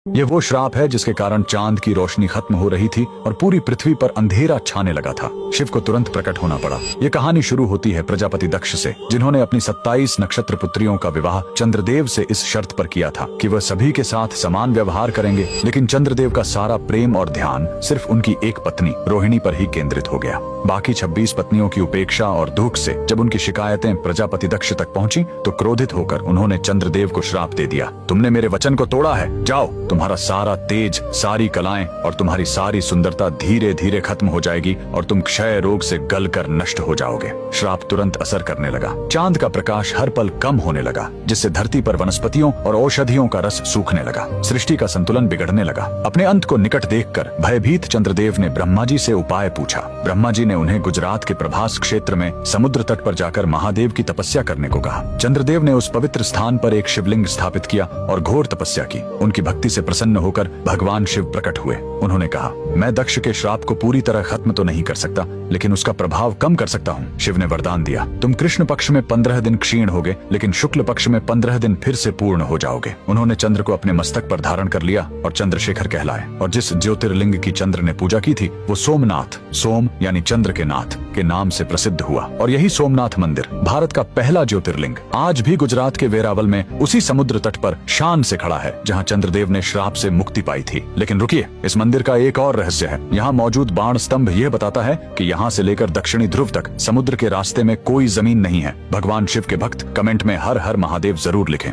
ये वो श्राप है जिसके कारण चांद की रोशनी खत्म हो रही थी और पूरी पृथ्वी पर अंधेरा छाने लगा था। शिव को तुरंत प्रकट होना पड़ा। ये कहानी शुरू होती है प्रजापति दक्ष से, जिन्होंने अपनी 27 नक्षत्र पुत्रियों का विवाह चंद्रदेव से इस शर्त पर किया था कि वह सभी के साथ समान व्यवहार करेंगे। लेकिन चंद्रदेव का सारा प्रेम और ध्यान सिर्फ उनकी एक पत्नी रोहिणी पर ही केंद्रित हो गया। बाकी 26 पत्नियों की उपेक्षा और दुख से जब उनकी शिकायतें प्रजापति दक्ष तक पहुंची तो क्रोधित होकर उन्होंने चंद्रदेव को श्राप दे दिया, तुमने मेरे वचन को तोड़ा है, जाओ, तुम्हारा सारा तेज, सारी कलाएं और तुम्हारी सारी सुंदरता धीरे धीरे खत्म हो जाएगी और तुम क्षय रोग से गलकर नष्ट हो जाओगे। श्राप तुरंत असर करने लगा। चांद का प्रकाश हर पल कम होने लगा, जिससे धरती पर वनस्पतियों और औषधियों का रस सूखने लगा। सृष्टि का संतुलन बिगड़ने लगा। अपने अंत को निकट देखकर भयभीत चंद्रदेव ने ब्रह्मा जी से उपाय पूछा। ब्रह्मा जी ने उन्हें गुजरात के प्रभास क्षेत्र में समुद्र तट पर जाकर महादेव की तपस्या करने को कहा। चंद्रदेव ने उस पवित्र स्थान पर एक शिवलिंग स्थापित किया और घोर तपस्या की। उनकी भक्ति से प्रसन्न होकर भगवान शिव प्रकट हुए। उन्होंने कहा, मैं दक्ष के श्राप को पूरी तरह खत्म तो नहीं कर सकता, लेकिन उसका प्रभाव कम कर सकता हूँ। शिव ने वरदान दिया, तुम कृष्ण पक्ष में 15 दिन क्षीण होगे, लेकिन शुक्ल पक्ष में 15 दिन फिर से पूर्ण हो जाओगे। उन्होंने चंद्र को अपने मस्तक पर धारण कर लिया और चंद्रशेखर कहलाए। और जिस ज्योतिर्लिंग की चंद्र ने पूजा की थी वो सोमनाथ, सोम यानी चंद्र के नाथ के नाम से प्रसिद्ध हुआ। और यही सोमनाथ मंदिर भारत का पहला ज्योतिर्लिंग आज भी गुजरात के वेरावल में उसी समुद्र तट पर शान से खड़ा है, जहाँ चंद्रदेव ने श्राप से मुक्ति पाई थी। लेकिन रुकिए, इस मंदिर का एक और रहस्य है। यहाँ मौजूद बाण स्तंभ यह बताता है कि यहाँ से लेकर दक्षिणी ध्रुव तक समुद्र के रास्ते में कोई जमीन नहीं है। भगवान शिव के भक्त कमेंट में हर हर महादेव जरूर लिखें।